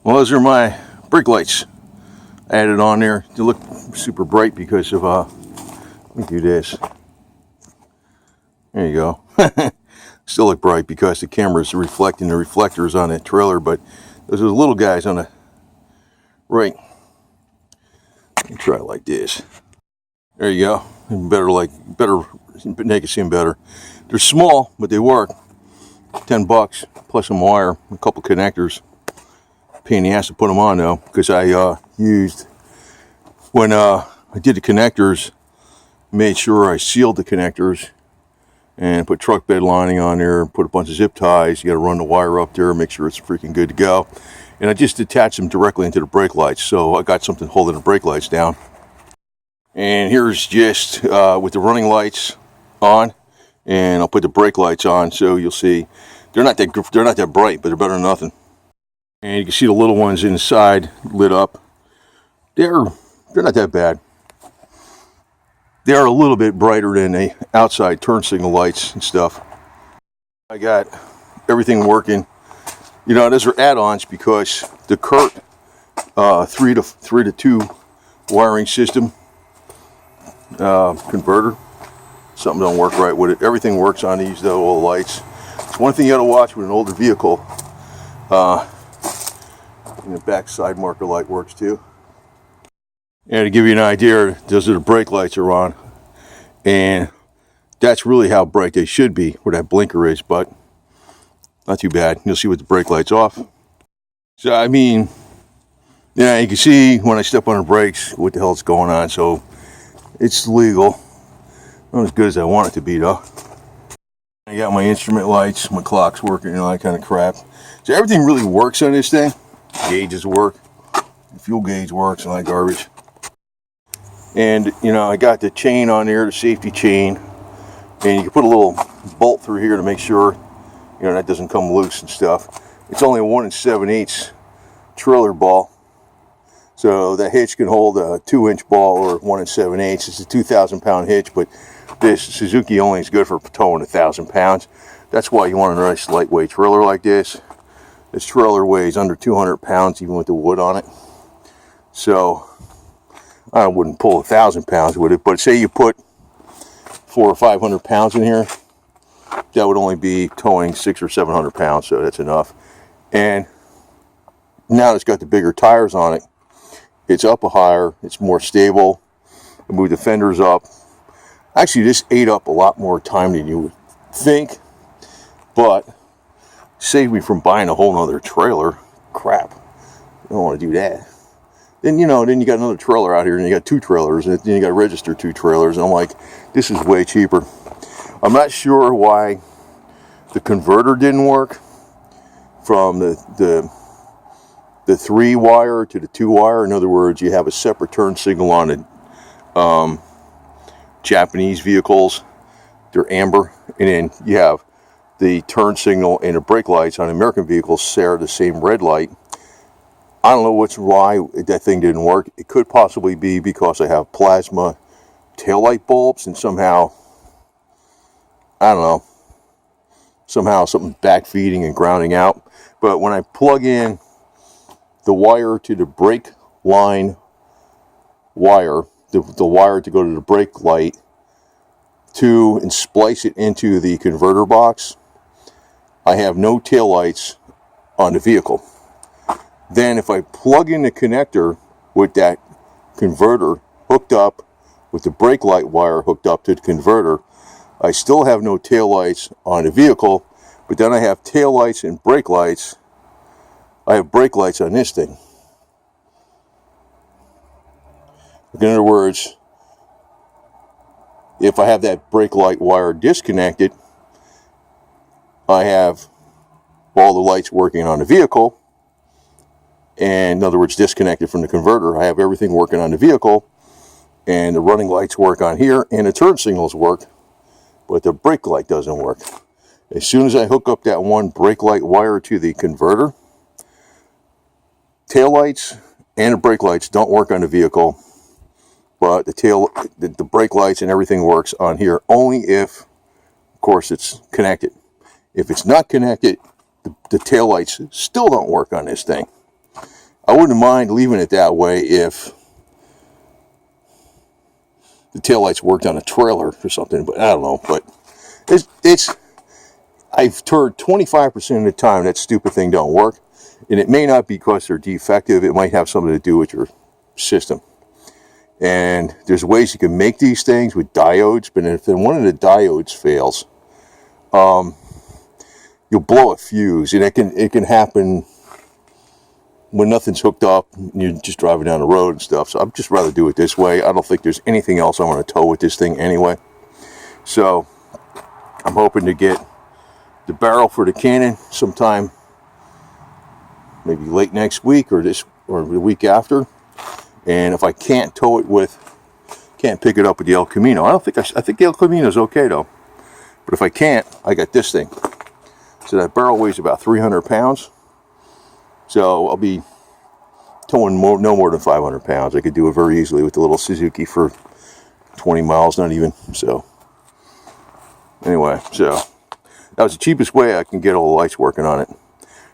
Well, those are my brake lights added on there. They look super bright because of, let me do this. There you go. Still look bright because the camera's reflecting the reflectors on that trailer, but those are the little guys on the right. Let me try it like this. There you go. Better, they can see them better. They're small, but they work. $10 plus some wire, a couple connectors. Pain in the ass to put them on though, because I used, when I did the connectors, made sure I sealed the connectors and put truck bed lining on there, put a bunch of zip ties. You got to run the wire up there, make sure it's freaking good to go. And I just attached them directly into the brake lights, so I got something holding the brake lights down. And here's just with the running lights on, and I'll put the brake lights on, so you'll see they're not that bright, but they're better than nothing. And you can see the little ones inside lit up. They're not that bad. They are a little bit brighter than the outside turn signal lights and stuff. I got everything working. You know, those are add-ons because the CURT 3 to 2 wiring system converter, something don't work right with it. Everything works on these though, all the lights. It's one thing you gotta watch with an older vehicle. And the back side marker light works too. And to give you an idea, those are the brake lights are on, and that's really how bright they should be, where that blinker is, but not too bad. You'll see with the brake lights off. So I mean, yeah, you can see when I step on the brakes what the hell's going on. So it's legal. Not as good as I want it to be though. I got my instrument lights, my clock's working, and all that kind of crap. So everything really works on this thing. Gauges work, the fuel gauge works, and all that garbage. And you know, I got the chain on there, the safety chain, and you can put a little bolt through here to make sure, you know, that doesn't come loose and stuff. It's only a 1 7/8 trailer ball, so that hitch can hold a 2-inch ball or 1 7/8. It's a 2,000-pound hitch, but this Suzuki only is good for towing 1,000 pounds. That's why you want a nice lightweight trailer like this. This trailer weighs under 200 pounds even with the wood on it. So I wouldn't pull 1,000 pounds with it, but say you put 400 or 500 pounds in here, that would only be towing 600 or 700 pounds, so that's enough. And now it's got the bigger tires on it, it's up higher, it's more stable. I moved the fenders up. Actually, this ate up a lot more time than you would think, but saved me from buying a whole nother trailer. Crap, I don't want to do that. Then, you know, then you got another trailer out here, and you got 2 trailers, and then you got to register 2 trailers, and I'm like, this is way cheaper. I'm not sure why the converter didn't work from the 3 wire to the 2 wire. In other words, you have a separate turn signal on the Japanese vehicles, they're amber, and then you have the turn signal and the brake lights on American vehicles share the same red light. I don't know why that thing didn't work. It could possibly be because I have plasma taillight bulbs, and somehow, I don't know, somehow something backfeeding and grounding out. But when I plug in the wire to the brake line wire, the wire to go to the brake light, and splice it into the converter box, I have no taillights on the vehicle. Then if I plug in the connector with that converter hooked up with the brake light wire hooked up to the converter, I still have no taillights on the vehicle, but then I have taillights and brake lights. I have brake lights on this thing. In other words, if I have that brake light wire disconnected, I have all the lights working on the vehicle, and in other words, disconnected from the converter. I have everything working on the vehicle, and the running lights work on here, and the turn signals work, but the brake light doesn't work. As soon as I hook up that one brake light wire to the converter, tail lights and the brake lights don't work on the vehicle, but the brake lights and everything works on here, only if, of course, it's connected. If it's not connected, the tail lights still don't work on this thing. I wouldn't mind leaving it that way if the taillights worked on a trailer or something, but I don't know. But I've heard 25% of the time that stupid thing don't work, and it may not be because they're defective. It might have something to do with your system. And there's ways you can make these things with diodes, but if one of the diodes fails, you'll blow a fuse, and it can happen when nothing's hooked up and you're just driving down the road and stuff. So I'd just rather do it this way. I don't think there's anything else I want to tow with this thing anyway. So I'm hoping to get the barrel for the Canon sometime maybe late next week or the week after. And if I can't tow it can't pick it up with the El Camino. I think the El Camino is okay though. But if I can't, I got this thing. So that barrel weighs about 300 pounds. So I'll be towing no more than 500 pounds. I could do it very easily with the little Suzuki for 20 miles, not even. So anyway, so that was the cheapest way I can get all the lights working on it.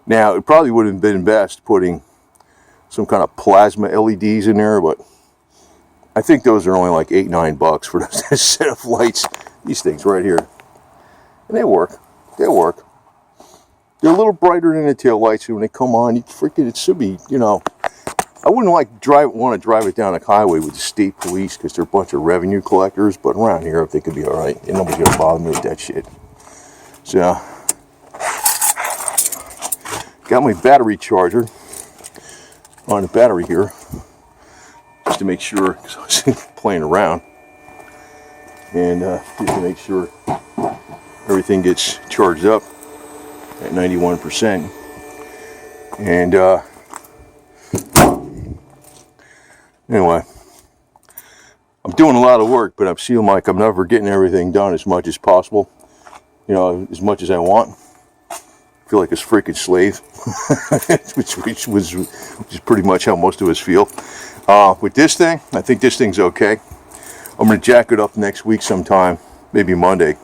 Now, it probably would have been best putting some kind of plasma LEDs in there, but I think those are only like $8-9 for this set of lights. These things right here. And they work. They work. They're a little brighter than the tail lights, and when they come on, it should be, I wouldn't want to drive it down a highway with the state police because they're a bunch of revenue collectors, but around here, I think it'd be all right. And nobody's going to bother me with that shit. So, got my battery charger on the battery here, just to make sure, because I was playing around, and just to make sure everything gets charged up at 91%. And anyway, I'm doing a lot of work, but I'm feeling like I'm never getting everything done as much as possible, as much as I want. I feel like a freaking slave, which is pretty much how most of us feel. With this thing, I think this thing's okay. I'm going to jack it up next week sometime, maybe Monday,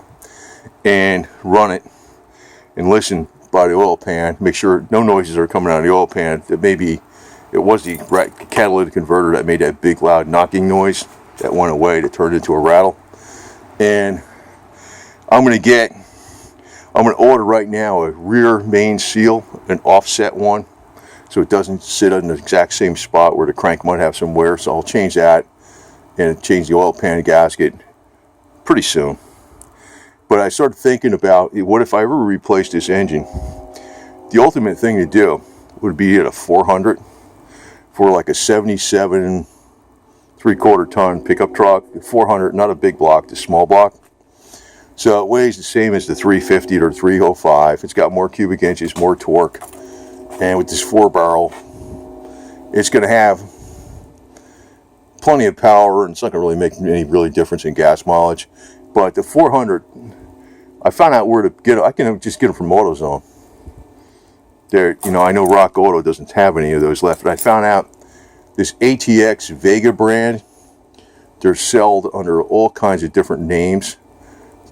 and run it and listen by the oil pan, make sure no noises are coming out of the oil pan. That maybe it was the catalytic converter that made that big loud knocking noise that went away, that turned into a rattle. And I'm going to order right now a rear main seal, an offset one, so it doesn't sit in the exact same spot where the crank might have some wear. So I'll change that and change the oil pan gasket pretty soon. But I started thinking about, what if I ever replace this engine? The ultimate thing to do would be at a 400 for like a 77 3/4 ton pickup truck. 400, not a big block, the small block. So it weighs the same as the 350 or 305. It's got more cubic inches, more torque. And with this 4-barrel, it's going to have plenty of power, and it's not going to really make any really difference in gas mileage. But the 400, I found out where to get it. I can just get them from AutoZone. There, I know Rock Auto doesn't have any of those left, but I found out this ATX Vega brand, they're sold under all kinds of different names.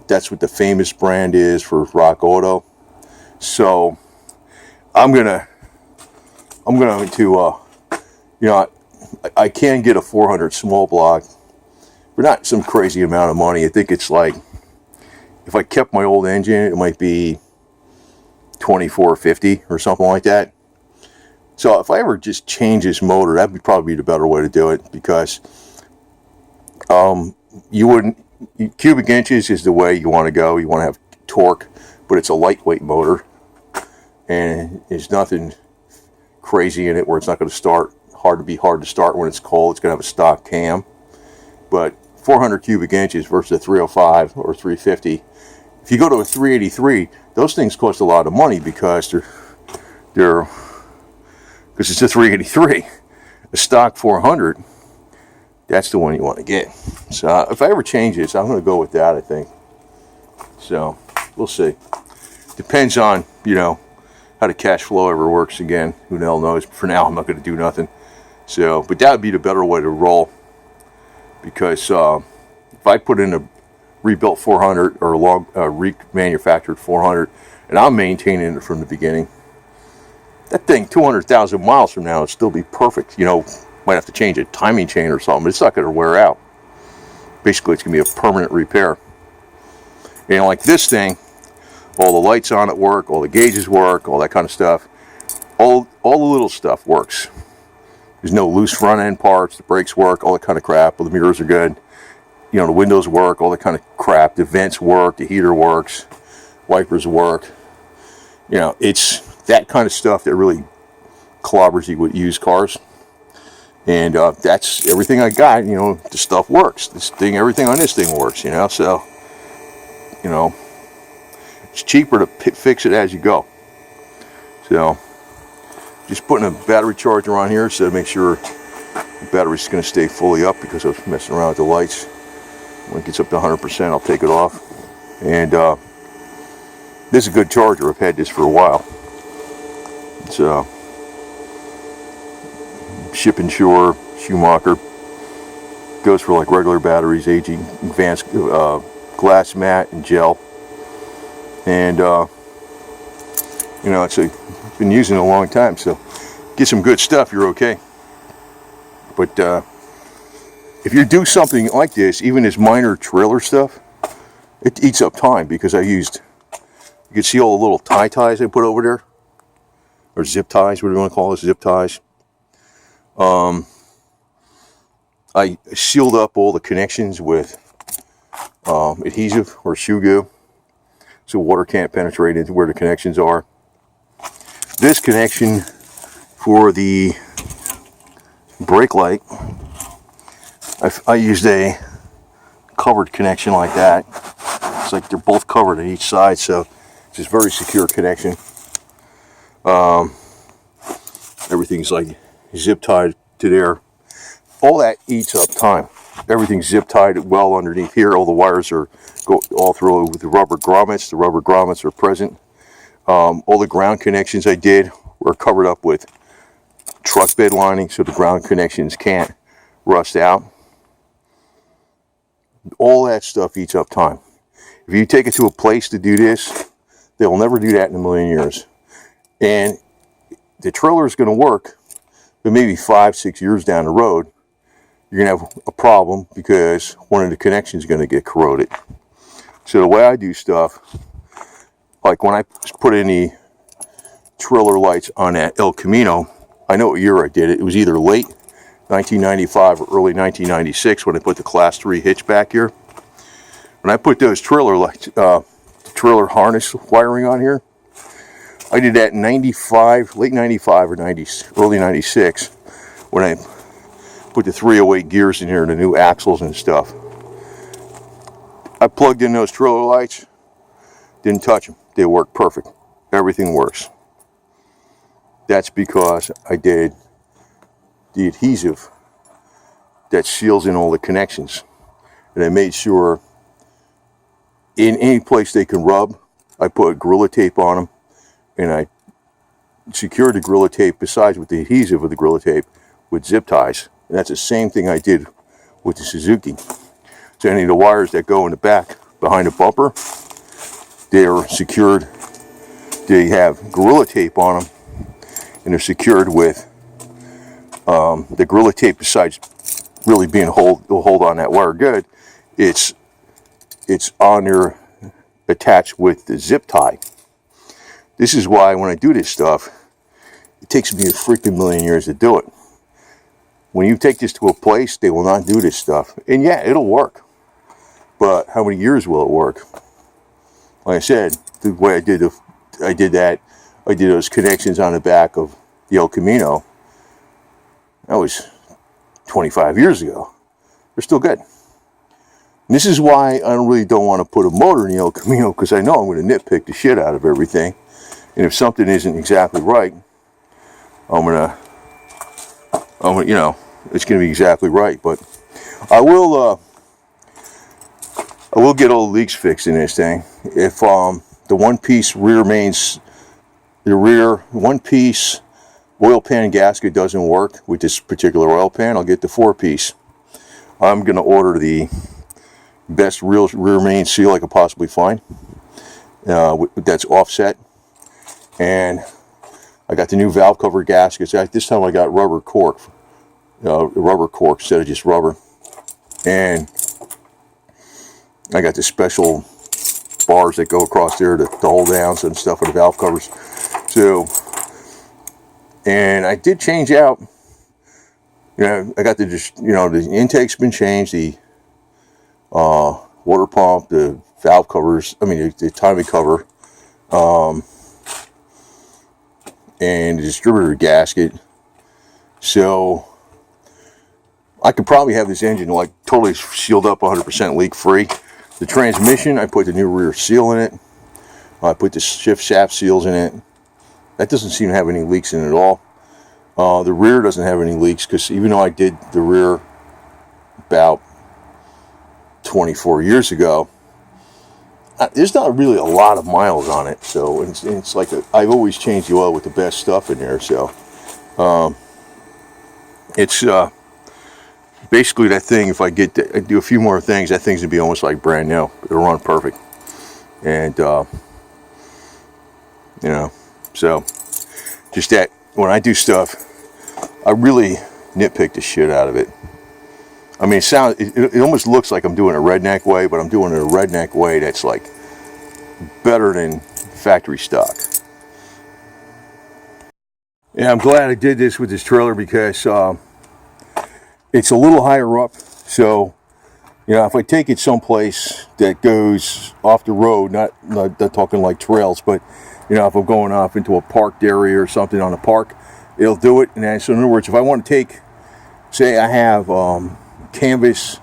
That's what the famous brand is for Rock Auto. So I'm gonna I can get a 400 small block for not some crazy amount of money. I think it's like, if I kept my old engine, it might be $24.50 or something like that. So if I ever just change this motor, that would probably be the better way to do it, because cubic inches is the way you want to go. You want to have torque, but it's a lightweight motor, and there's nothing crazy in it where it's not going to start hard to start when it's cold. It's going to have a stock cam, but 400 cubic inches versus a 305 or 350. If you go to a 383, those things cost a lot of money because because it's a 383. A stock 400, that's the one you want to get. So if I ever change this, I'm going to go with that, I think. So we'll see. Depends on, how the cash flow ever works again. Who the hell knows? For now, I'm not going to do nothing. So, but that would be the better way to roll, because if I put in a rebuilt 400 or a remanufactured 400, and I'm maintaining it from the beginning, that thing 200,000 miles from now will still be perfect. You know, might have to change a timing chain or something, but it's not going to wear out. Basically, it's going to be a permanent repair. And like this thing, all the lights on it work, all the gauges work, all that kind of stuff. All the little stuff works. There's no loose front end parts, the brakes work, all that kind of crap. Well, the mirrors are good. You know, the windows work, all that kind of crap. The vents work, the heater works, wipers work. You know, it's that kind of stuff that really clobbers you with used cars. And that's everything I got. You know, the stuff works. This thing, everything on this thing works, you know. So, you know, it's cheaper to fix it as you go. So, just putting a battery charger on here so to make sure the battery's going to stay fully up, because I was messing around with the lights. When it gets up to 100%, I'll take it off. And this is a good charger. I've had this for a while. It's Ship-n-Shore Schumacher. Goes for like regular batteries, aging, advanced glass mat and gel. And you know, I've been using it a long time, so get some good stuff, you're okay. But if you do something like this, even this minor trailer stuff, it eats up time, because you can see all the little tie ties I put over there, or zip ties, whatever you want to call it, zip ties. I sealed up all the connections with adhesive or shoe goo, so water can't penetrate into where the connections are. This connection for the brake light, I used a covered connection like that. It's like they're both covered on each side, so it's just very secure connection. Everything's like zip tied to there. All that eats up time. Everything's zip tied well underneath here. All the wires go all through with the rubber grommets. The rubber grommets are present. All the ground connections I did were covered up with truck bed lining, so the ground connections can't rust out. All that stuff eats up time. If you take it to a place to do this, they'll never do that in a million years. And the trailer is going to work, but maybe 5-6 years down the road, you're going to have a problem because one of the connections is going to get corroded. So the way I do stuff, like when I put in the trailer lights on that El Camino, I know what year I did it. It was either late 1995 or early 1996 when I put the Class 3 hitch back here. When I put those trailer lights, trailer harness wiring on here, I did that in 95, late 95 or 90, early 96, when I put the 308 gears in here and the new axles and stuff. I plugged in those trailer lights, didn't touch them. They work perfect. Everything works. That's because I did the adhesive that seals in all the connections. And I made sure in any place they can rub, I put Gorilla Tape on them, and I secured the Gorilla Tape besides with the adhesive of the Gorilla Tape with zip ties. And that's the same thing I did with the Suzuki. So any of the wires that go in the back behind the bumper, they're secured. They have Gorilla Tape on them, and they're secured with the Gorilla Tape. Besides really being hold on that wire good, it's on there attached with the zip tie. This is why when I do this stuff, it takes me a freaking million years to do it. When you take this to a place, they will not do this stuff. And yeah, it'll work. But how many years will it work? Like I said, the way I did those connections on the back of the El Camino, that was 25 years ago. They're still good. And this is why I really don't want to put a motor in the El Camino, because I know I'm going to nitpick the shit out of everything. And if something isn't exactly right, I'm gonna, you know, it's going to be exactly right. But I will get all the leaks fixed in this thing. If the one-piece rear mains, the rear one-piece oil pan gasket doesn't work with this particular oil pan, I'll get the 4-piece. I'm going to order the best rear main seal I could possibly find. That's offset. And I got the new valve cover gaskets. This time I got rubber cork instead of just rubber. And I got the special bars that go across there to hold down some stuff with the valve covers. So, and I did change out, I got the intake's been changed, the water pump, the valve covers, the timing cover, and the distributor gasket. So I could probably have this engine like totally sealed up, 100% leak free. The transmission, I put the new rear seal in it. I put the shift shaft seals in it. That doesn't seem to have any leaks in it at all. The rear doesn't have any leaks, because even though I did the rear about 24 years ago, there's not really a lot of miles on it. So it's like I've always changed the oil with the best stuff in there. So it's basically that thing. If I do a few more things, that thing's gonna be almost like brand new. It'll run perfect. And so just that when I do stuff, I really nitpick the shit out of it. It almost looks like I'm doing it a redneck way, but I'm doing it a redneck way that's like better than factory stock. Yeah, I'm glad I did this with this trailer, because it's a little higher up. So, if I take it someplace that goes off the road, not talking like trails, but if I'm going off into a parked area or something on a park, it'll do it. And so in other words, if I want to take, say I have canvas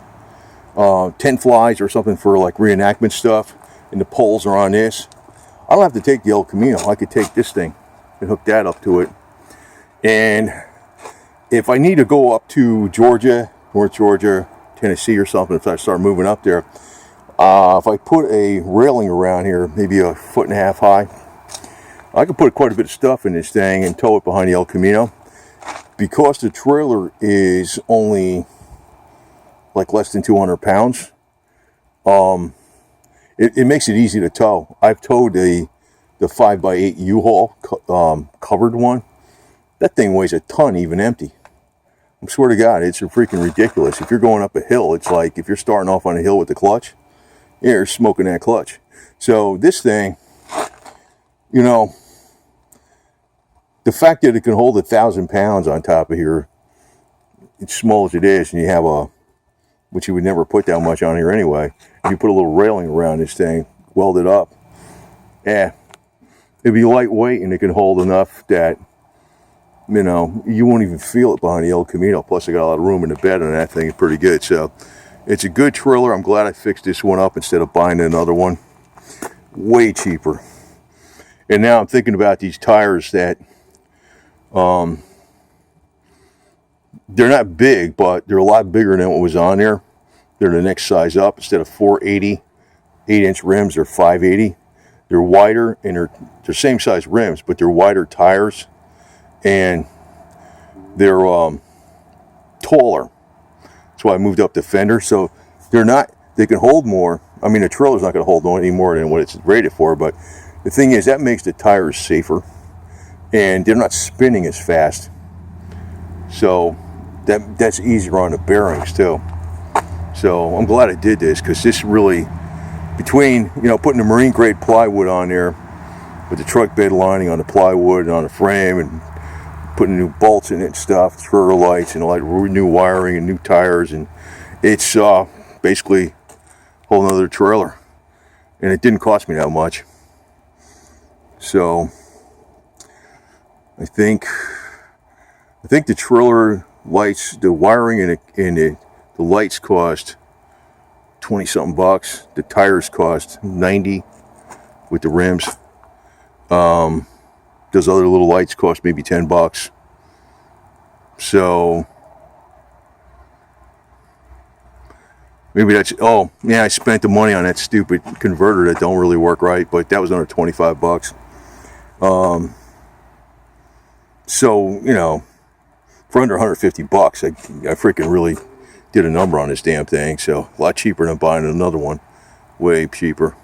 10 flies or something for like reenactment stuff, and the poles are on this, I don't have to take the El Camino. I could take this thing and hook that up to it. And if I need to go up to Georgia, North Georgia, Tennessee or something, if I start moving up there, if I put a railing around here, maybe 1.5 foot high, I could put quite a bit of stuff in this thing and tow it behind the El Camino. Because the trailer is only like less than 200 pounds, it makes it easy to tow. I've towed the 5x8 U-Haul covered one. That thing weighs a ton even empty. I swear to God, it's freaking ridiculous. If you're going up a hill, it's like if you're starting off on a hill with the clutch, you're smoking that clutch. So this thing, the fact that it can hold 1,000 pounds on top of here, it's small as it is, and you have which you would never put that much on here anyway. If you put a little railing around this thing, weld it up, it'd be lightweight, and it can hold enough that, you won't even feel it behind the El Camino. Plus, I got a lot of room in the bed on that thing. It's pretty good. So, it's a good trailer. I'm glad I fixed this one up instead of buying another one. Way cheaper. And now I'm thinking about these tires that, they're not big, but they're a lot bigger than what was on there. They're the next size up. Instead of 480 8-inch rims, they're 580. They're wider, and they're same size rims, but they're wider tires, and they're taller. That's why I moved up the fender. So they can hold more. The trailer's not going to hold any more than what it's rated for, but the thing is, that makes the tires safer, and they're not spinning as fast. So that's easier on the bearings too. So I'm glad I did this, because this really, between putting the marine grade plywood on there with the truck bed lining on the plywood and on the frame, and putting new bolts in it and stuff, trigger lights and like new wiring and new tires, and it's basically a whole nother trailer, and it didn't cost me that much. So I think the trailer lights, the wiring and the lights cost 20 something bucks. The tires cost 90 with the rims. Those other little lights cost maybe 10 bucks. So maybe that's, I spent the money on that stupid converter that don't really work right, but that was under 25 bucks. So, for under 150 bucks, I freaking really did a number on this damn thing. So a lot cheaper than buying another one. Way cheaper.